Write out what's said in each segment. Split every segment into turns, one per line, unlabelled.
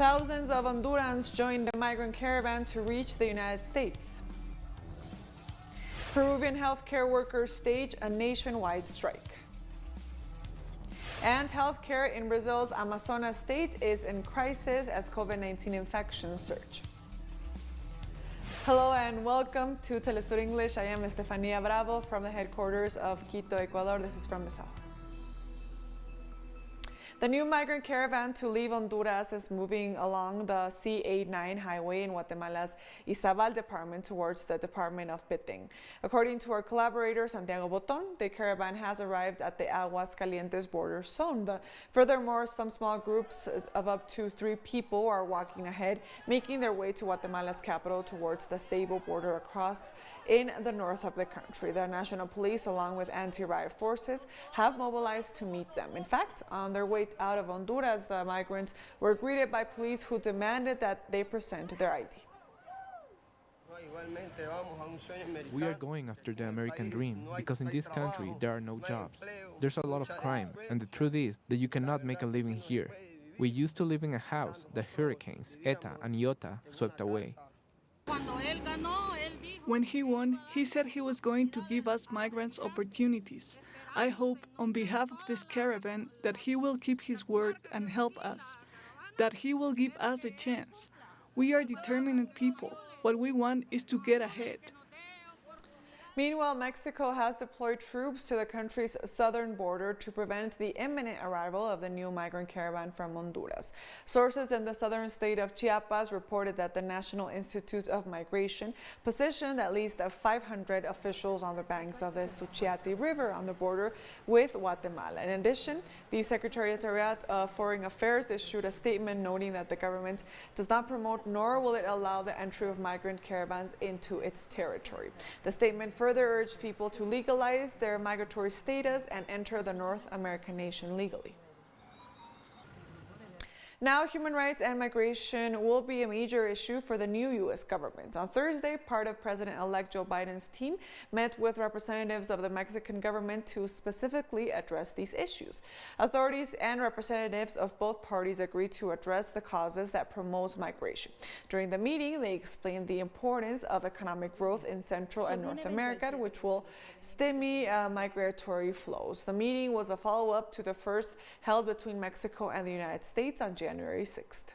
Thousands of Hondurans joined the migrant caravan to reach the United States. Peruvian healthcare workers stage a nationwide strike. And healthcare in Brazil's Amazonas state is in crisis as COVID-19 infections surge. Hello and welcome to TeleSUR English. I am Estefania Bravo from the headquarters of Quito, Ecuador. This is from the south. The new migrant caravan to leave Honduras is moving along the C-89 highway in Guatemala's Izabal department towards the department of Petén. According to our collaborator Santiago Boton, the caravan has arrived at the Aguas Calientes border zone. Furthermore, some small groups of up to 3 people are walking ahead, making their way to Guatemala's capital towards the Seibo border across in the north of the country. The national police, along with anti-riot forces, have mobilized to meet them. In fact, on their way out of Honduras, the migrants were greeted by police who demanded that they present their ID.
We are going after the American dream because in this country there are no jobs. There's a lot of crime, and the truth is that you cannot make a living here. We used to live in a house that hurricanes Eta and Iota swept away.
When he won, he said he was going to give us migrants opportunities. I hope, on behalf of this caravan, that he will keep his word and help us, that he will give us a chance. We are determined people. What we want is to get ahead.
Meanwhile, Mexico has deployed troops to the country's southern border to prevent the imminent arrival of the new migrant caravan from Honduras. Sources in the southern state of Chiapas reported that the National Institute of Migration positioned at least 500 officials on the banks of the Suchiate River on the border with Guatemala. In addition, the Secretariat of Foreign Affairs issued a statement noting that the government does not promote nor will it allow the entry of migrant caravans into its territory. The statement further urged people to legalize their migratory status and enter the North American nation legally. Now, human rights and migration will be a major issue for the new U.S. government. On Thursday, part of President-elect Joe Biden's team met with representatives of the Mexican government to specifically address these issues. Authorities and representatives of both parties agreed to address the causes that promote migration. During the meeting, they explained the importance of economic growth in Central and North America, which will stimulate migratory flows. The meeting was a follow-up to the first held between Mexico and the United States on January 6th.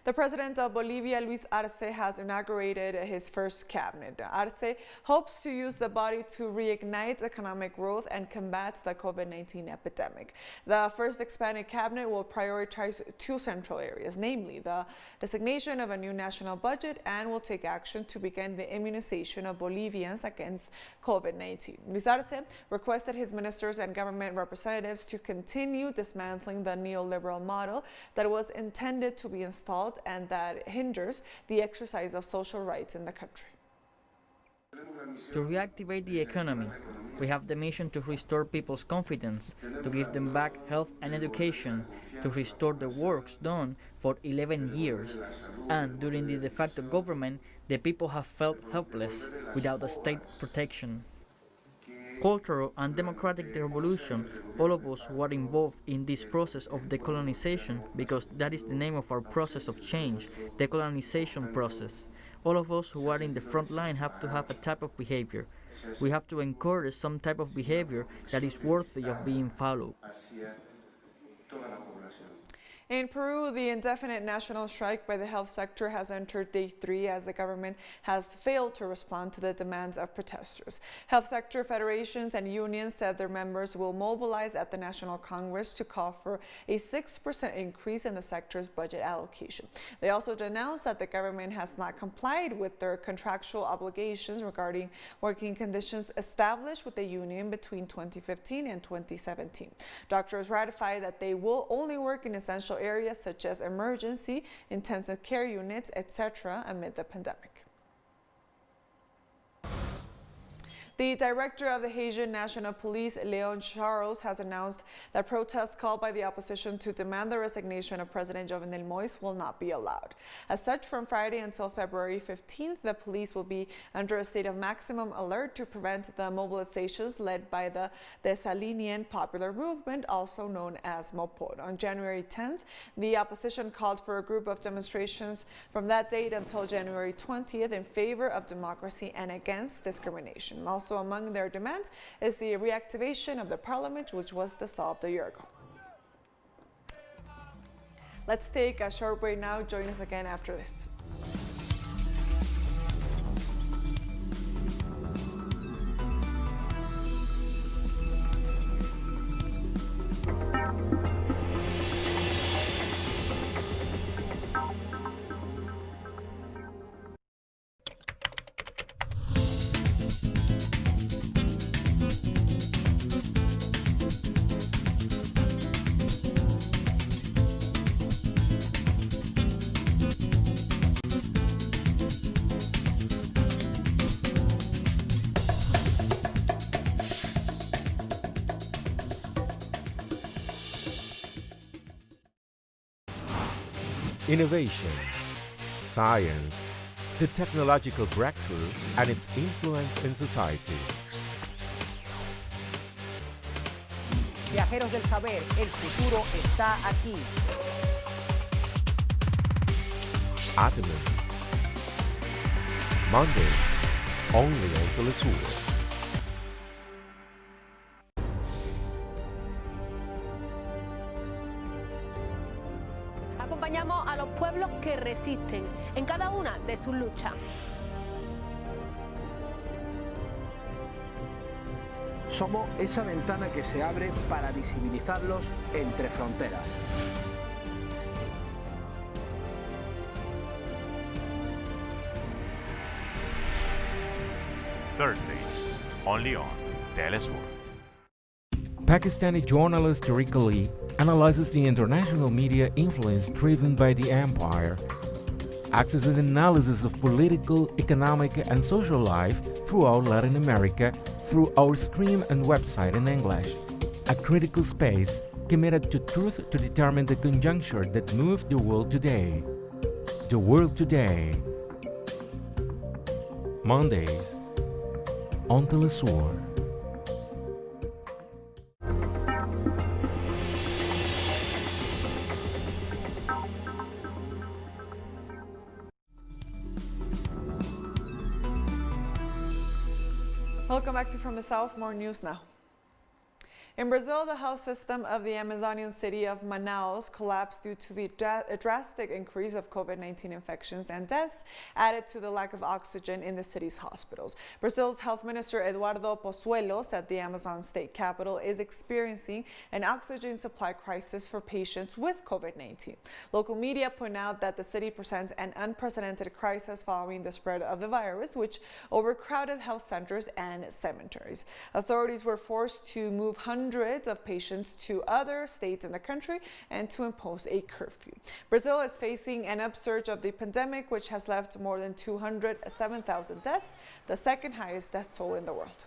The president of Bolivia, Luis Arce, has inaugurated his first cabinet. Arce hopes to use the body to reignite economic growth and combat the COVID-19 epidemic. The first expanded cabinet will prioritize 2 central areas, namely the designation of a new national budget, and will take action to begin the immunization of Bolivians against COVID-19. Luis Arce requested his ministers and government representatives to continue dismantling the neoliberal model that was intended to be installed and that hinders the exercise of social rights in the country.
To reactivate the economy, we have the mission to restore people's confidence, to give them back health and education, to restore the works done for 11 years. And during the de facto government, the people have felt helpless without the state protection. Cultural and democratic revolution, all of us who are involved in this process of decolonization, because that is the name of our process of change, decolonization process. All of us who are in the front line have to have a type of behavior. We have to encourage some type of behavior that is worthy of being followed.
In Peru, the indefinite national strike by the health sector has entered day 3 as the government has failed to respond to the demands of protesters. Health sector federations and unions said their members will mobilize at the National Congress to call for a 6% increase in the sector's budget allocation. They also denounced that the government has not complied with their contractual obligations regarding working conditions established with the union between 2015 and 2017. Doctors ratified that they will only work in essential areas such as emergency, intensive care units, etc. amid the pandemic. The director of the Haitian National Police, Leon Charles, has announced that protests called by the opposition to demand the resignation of President Jovenel Moïse will not be allowed. As such, from Friday until February 15th, the police will be under a state of maximum alert to prevent the mobilizations led by the Desalinian Popular Movement, also known as MOPOR. On January 10th, the opposition called for a group of demonstrations from that date until January 20th in favor of democracy and against discrimination. Also among their demands is the reactivation of the parliament, which was dissolved a year ago. Let's take a short break now. Join us again after this.
Innovation, science, the technological breakthrough, and its influence in society.
Viajeros del saber, el futuro está aquí.
Atomy. Monday, only on TeleSUR.
Acompañamos a los pueblos que resisten en cada una de sus luchas.
Somos esa ventana que se abre para visibilizarlos entre fronteras.
Thursdays, only on TeleSUR.
Pakistani journalist Tariq Ali analyzes the international media influence driven by the empire, accesses an analysis of political, economic, and social life throughout Latin America through our stream and website in English. A critical space committed to truth to determine the conjuncture that moved the world today. The world today. Mondays on TeleSUR.
Welcome back to From the South. More news now. In Brazil, the health system of the Amazonian city of Manaus collapsed due to the drastic increase of COVID-19 infections and deaths, added to the lack of oxygen in the city's hospitals. Brazil's health minister Eduardo Pozuelo said the Amazon state capital is experiencing an oxygen supply crisis for patients with COVID-19. Local media point out that the city presents an unprecedented crisis following the spread of the virus, which overcrowded health centers and cemeteries. Authorities were forced to move hundreds of patients to other states in the country and to impose a curfew. Brazil is facing an upsurge of the pandemic, which has left more than 207,000 deaths, the second highest death toll in the world.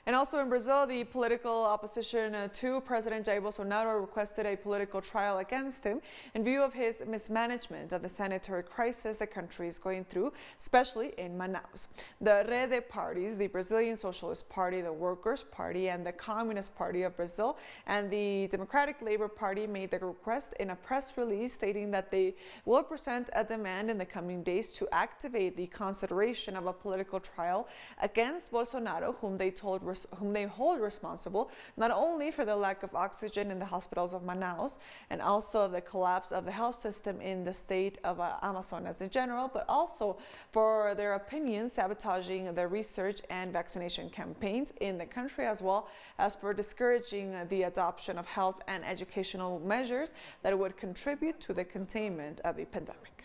And also in Brazil, the political opposition to President Jair Bolsonaro requested a political trial against him in view of his mismanagement of the sanitary crisis the country is going through, especially in Manaus. The Rede parties, the Brazilian Socialist Party, the Workers' Party, and the Communist Party of Brazil, and the Democratic Labour Party made the request in a press release stating that they will present a demand in the coming days to activate the consideration of a political trial against Bolsonaro, whom they hold responsible not only for the lack of oxygen in the hospitals of Manaus and also the collapse of the health system in the state of Amazonas in general, but also for their opinions sabotaging the research and vaccination campaigns in the country, as well as for discouraging the adoption of health and educational measures that would contribute to the containment of the pandemic.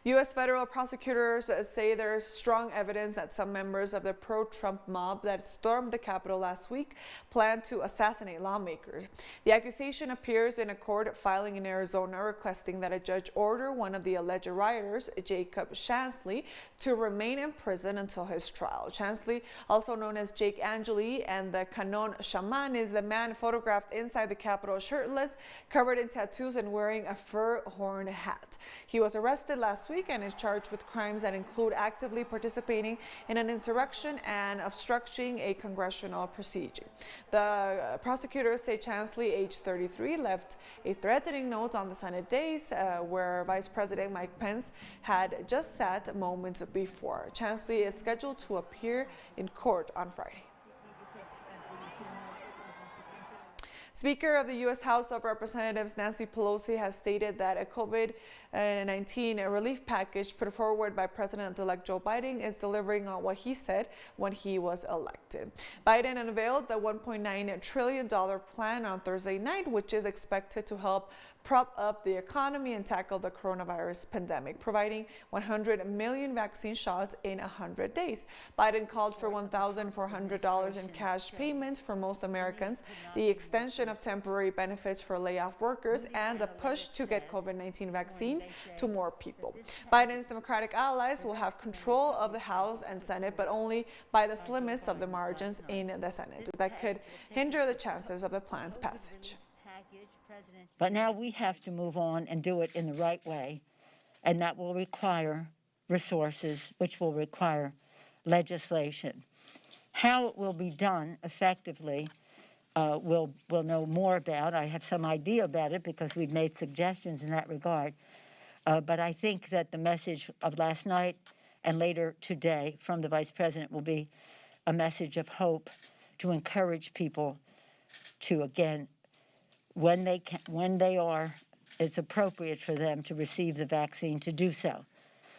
U.S. federal prosecutors say there is strong evidence that some members of the pro-Trump mob that stormed the Capitol last week planned to assassinate lawmakers. The accusation appears in a court filing in Arizona requesting that a judge order one of the alleged rioters, Jacob Chansley, to remain in prison until his trial. Chansley, also known as Jake Angeli and the Canon Shaman, is the man photographed inside the Capitol shirtless, covered in tattoos and wearing a fur horn hat. He was arrested last week and is charged with crimes that include actively participating in an insurrection and obstructing a congressional procedure. The prosecutors say Chansley, age 33, left a threatening note on the Senate days where Vice President Mike Pence had just sat moments before. Chansley is scheduled to appear in court on Friday. Speaker of the U.S. House of Representatives Nancy Pelosi has stated that a COVID-19 relief package put forward by President-elect Joe Biden is delivering on what he said when he was elected. Biden unveiled the $1.9 trillion plan on Thursday night, which is expected to help prop up the economy and tackle the coronavirus pandemic, providing 100 million vaccine shots in 100 days. Biden called for $1,400 in cash payments for most Americans, the extension of temporary benefits for layoff workers, and a push to get COVID-19 vaccines to more people. Biden's Democratic allies will have control of the House and Senate, but only by the slimmest of the margins in the Senate that could hinder the chances of the plan's passage.
But now we have to move on and do it in the right way, and that will require resources, which will require legislation. How it will be done effectively, we'll know more about. I have some idea about it because we've made suggestions in that regard. But I think that the message of last night and later today from the Vice President will be a message of hope to encourage people to, again, when it's appropriate for them to receive the vaccine, to do so.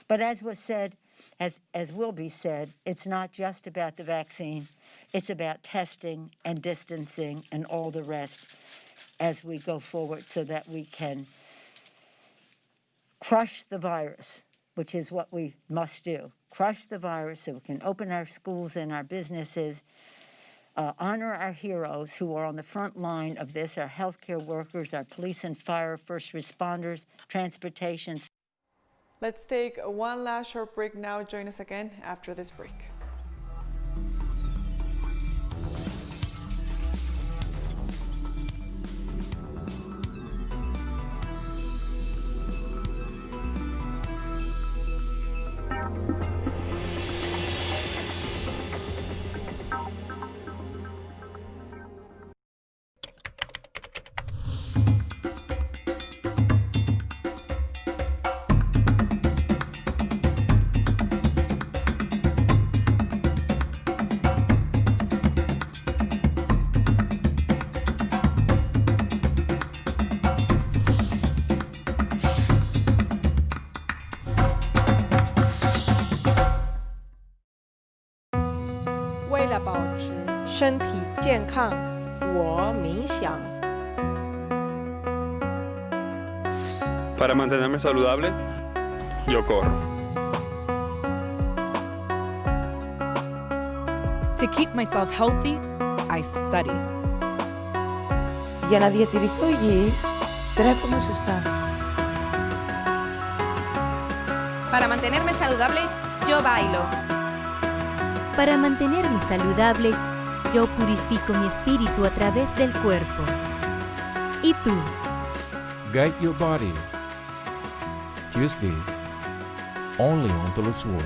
But as was said, as will be said, it's not just about the vaccine, it's about testing and distancing and all the rest as we go forward so that we can crush the virus, which is what we must do. Crush the virus so we can open our schools and our businesses, honor our heroes who are on the front line of this, our healthcare workers, our police and fire, first responders, transportation.
Let's take one last short break now. Join us again after this break.
Para mantenerme saludable, yo corro.
To keep myself healthy, I study.
Για να διατηρηθώ υγιής, τρέφομαι σωστά.
Para mantenerme saludable, yo bailo.
Para mantenerme saludable, yo purifico mi espíritu a través del cuerpo. ¿Y tú?
Guide your body. Tuesdays, only on TeleSUR.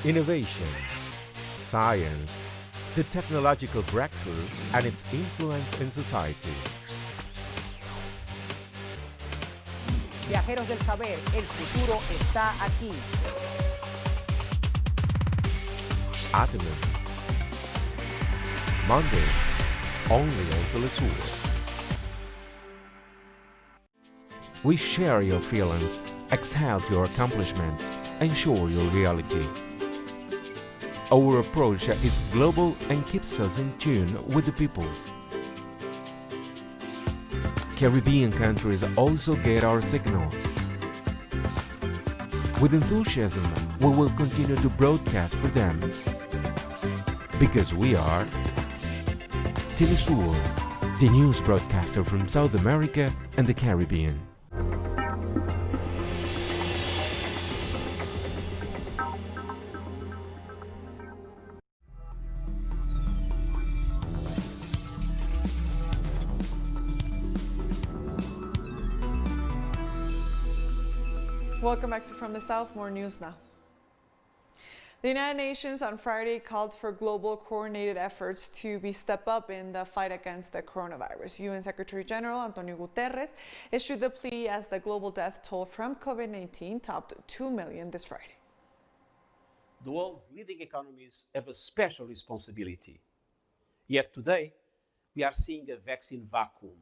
Innovation, science, the technological breakthrough and its influence in society.
Viajeros del saber, el futuro está aquí.
Atomy. Monday, only on TeleSUR. We share your feelings, exalt your accomplishments, ensure your reality. Our approach is global and keeps us in tune with the peoples. Caribbean countries also get our signal. With enthusiasm, we will continue to broadcast for them. Because we are TeleSUR, the news broadcaster from South America and the Caribbean.
Welcome back to From the South. More news now. The United Nations on Friday called for global coordinated efforts to step up in the fight against the coronavirus. UN Secretary General Antonio Guterres issued the plea as the global death toll from COVID-19 topped 2 million this Friday.
The world's leading economies have a special responsibility. Yet today, we are seeing a vaccine vacuum.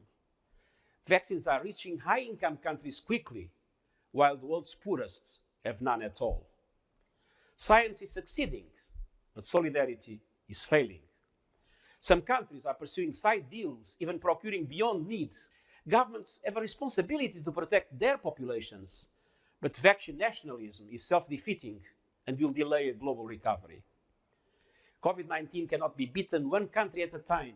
Vaccines are reaching high-income countries quickly, while the world's poorest have none at all. Science is succeeding, but solidarity is failing. Some countries are pursuing side deals, even procuring beyond need. Governments have a responsibility to protect their populations, but vaccine nationalism is self-defeating and will delay a global recovery. COVID-19 cannot be beaten one country at a time.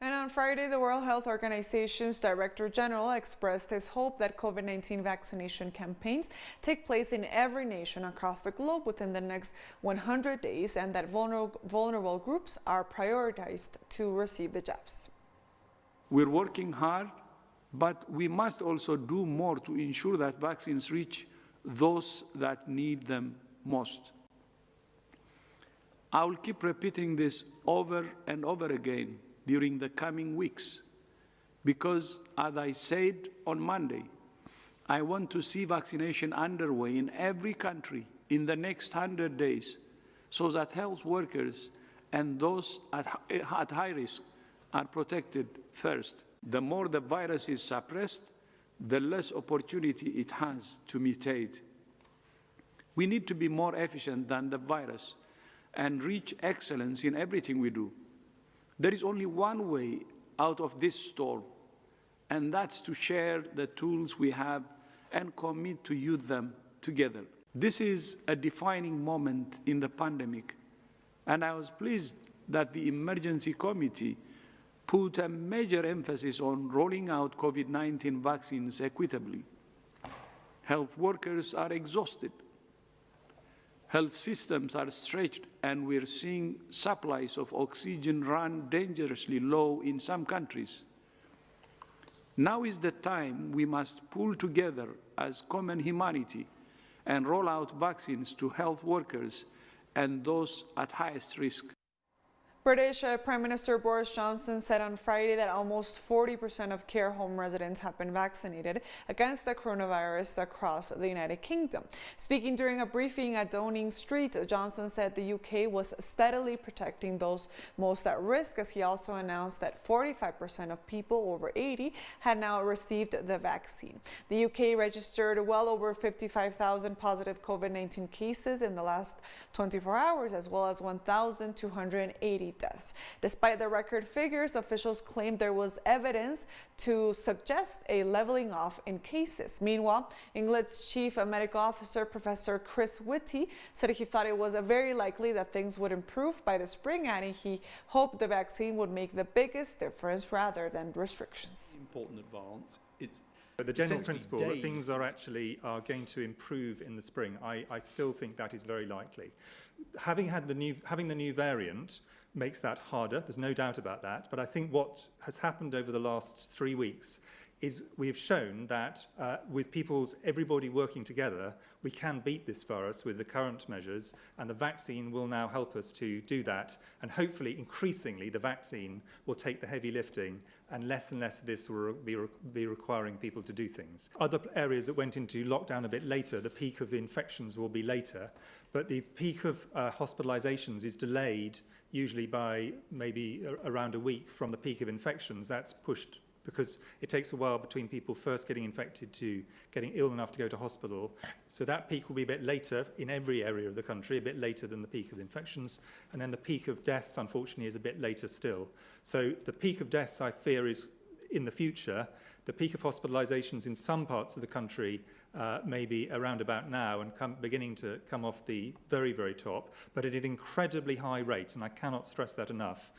And on Friday, the World Health Organization's Director General expressed his hope that COVID-19 vaccination campaigns take place in every nation across the globe within the next 100 days and that vulnerable groups are prioritized to receive the jabs.
We're working hard, but we must also do more to ensure that vaccines reach those that need them most. I will keep repeating this over and over again during the coming weeks, because, as I said on Monday, I want to see vaccination underway in every country in the next 100 days, so that health workers and those at high risk are protected first. The more the virus is suppressed, the less opportunity it has to mutate. We need to be more efficient than the virus and reach excellence in everything we do. There is only one way out of this storm, and that's to share the tools we have and commit to use them together. This is a defining moment in the pandemic, and I was pleased that the Emergency Committee put a major emphasis on rolling out COVID-19 vaccines equitably. Health workers are exhausted. Health systems are stretched, and we're seeing supplies of oxygen run dangerously low in some countries. Now is the time we must pull together as common humanity and roll out vaccines to health workers and those at highest risk.
British Prime Minister Boris Johnson said on Friday that almost 40% of care home residents have been vaccinated against the coronavirus across the United Kingdom. Speaking during a briefing at Downing Street, Johnson said the UK was steadily protecting those most at risk, as he also announced that 45% of people over 80 had now received the vaccine. The UK registered well over 55,000 positive COVID-19 cases in the last 24 hours, as well as 1,280 deaths. Despite the record figures, officials claimed there was evidence to suggest a leveling off in cases. Meanwhile, England's chief medical officer, Professor Chris Whitty, said he thought it was very likely that things would improve by the spring, and he hoped the vaccine would make the biggest difference rather than restrictions.
Important advance.
But the general principle that things are going to improve in the spring, I still think that is very likely. Having the new variant makes that harder, there's no doubt about that, but I think what has happened over the last 3 weeks is we have shown that with everybody working together, we can beat this virus with the current measures, and the vaccine will now help us to do that, and hopefully, increasingly, the vaccine will take the heavy lifting, and less of this will be requiring people to do things. Other areas that went into lockdown a bit later, the peak of the infections will be later, but the peak of hospitalizations is delayed usually by maybe around a week from the peak of infections. That's pushed because it takes a while between people first getting infected to getting ill enough to go to hospital. So that peak will be a bit later in every area of the country, a bit later than the peak of infections. And then the peak of deaths, unfortunately, is a bit later still. So the peak of deaths, I fear, is in the future. The peak of hospitalizations in some parts of the country may be around about now and beginning to come off the very, very top, but at an incredibly high rate, and I cannot stress that enough.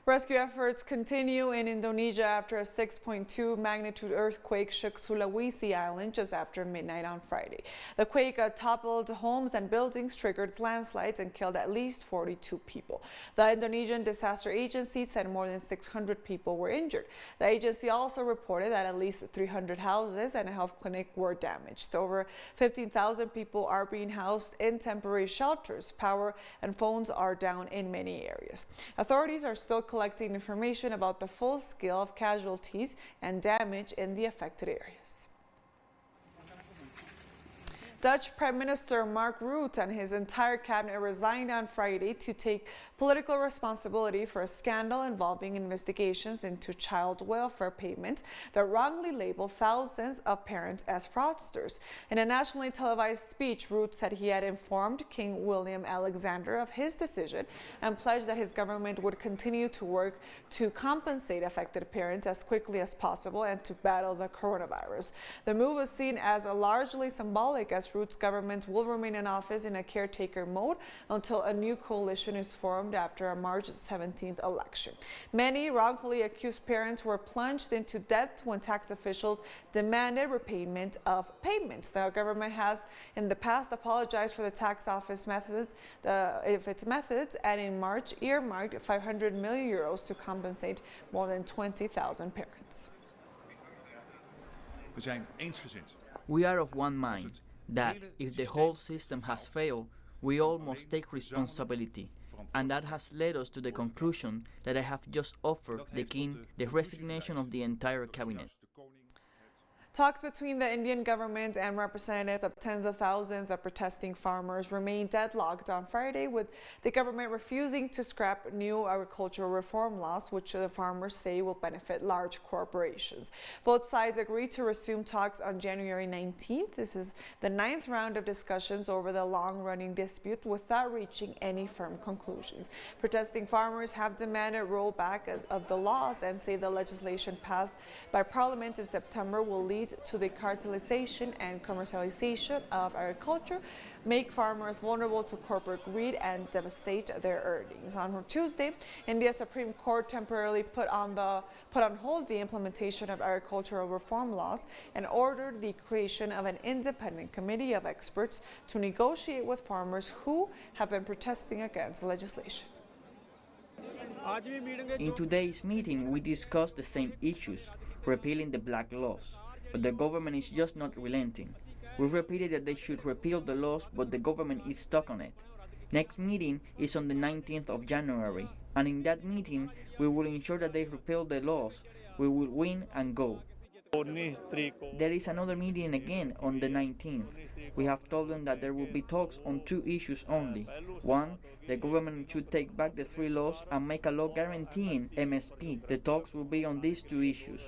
Rescue efforts continue in Indonesia after a 6.2 magnitude earthquake shook Sulawesi Island just after midnight on Friday. The quake toppled homes and buildings, triggered landslides, and killed at least 42 people. The Indonesian Disaster Agency said more than 600 people were injured. The agency also reported that at least 300 houses and a health clinic were damaged. Over 15,000 people are being housed in temporary shelters. Power and phones are down in many areas. Authorities are still collecting information about the full scale of casualties and damage in the affected areas. Dutch Prime Minister Mark Rutte and his entire cabinet resigned on Friday to take political responsibility for a scandal involving investigations into child welfare payments that wrongly labeled thousands of parents as fraudsters. In a nationally televised speech, Rutte said he had informed King William Alexander of his decision and pledged that his government would continue to work to compensate affected parents as quickly as possible and to battle the coronavirus. The move was seen as largely symbolic, as Rutte's government will remain in office in a caretaker mode until a new coalition is formed after a March 17th election. Many wrongfully accused parents were plunged into debt when tax officials demanded repayment of payments. The government has in the past apologized for the tax office methods, and in March earmarked 500 million euros to compensate more than 20,000 parents.
We are of one mind that if the whole system has failed, we all must take responsibility. And that has led us to the conclusion that I have just offered the King the resignation of the entire cabinet.
Talks between the Indian government and representatives of tens of thousands of protesting farmers remained deadlocked on Friday, with the government refusing to scrap new agricultural reform laws, which the farmers say will benefit large corporations. Both sides agreed to resume talks on January 19th. This is the 9th round of discussions over the long-running dispute without reaching any firm conclusions. Protesting farmers have demanded rollback of the laws and say the legislation passed by Parliament in September will lead to the cartelization and commercialization of agriculture, make farmers vulnerable to corporate greed, and devastate their earnings. On Tuesday, India's Supreme Court temporarily put on hold the implementation of agricultural reform laws and ordered the creation of an independent committee of experts to negotiate with farmers who have been protesting against the legislation.
In today's meeting, we discussed the same issues, repealing the black laws. But the government is just not relenting. We repeated that they should repeal the laws, but the government is stuck on it. Next meeting is on the 19th of January, and in that meeting, we will ensure that they repeal the laws. We will win and go. There is another meeting again on the 19th. We have told them that there will be talks on two issues only. One, the government should take back the 3 laws and make a law guaranteeing MSP. The talks will be on these 2 issues.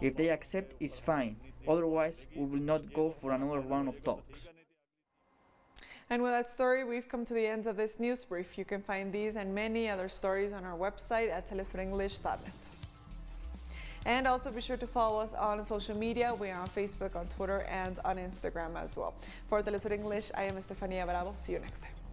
If they accept, it's fine. Otherwise, we will not go for another round of talks.
And with that story, we've come to the end of this news brief. You can find these and many other stories on our website at telesurenglish.net. And also be sure to follow us on social media. We are on Facebook, on Twitter, and on Instagram as well. For TeleSUR English, I am Estefania Bravo. See you next time.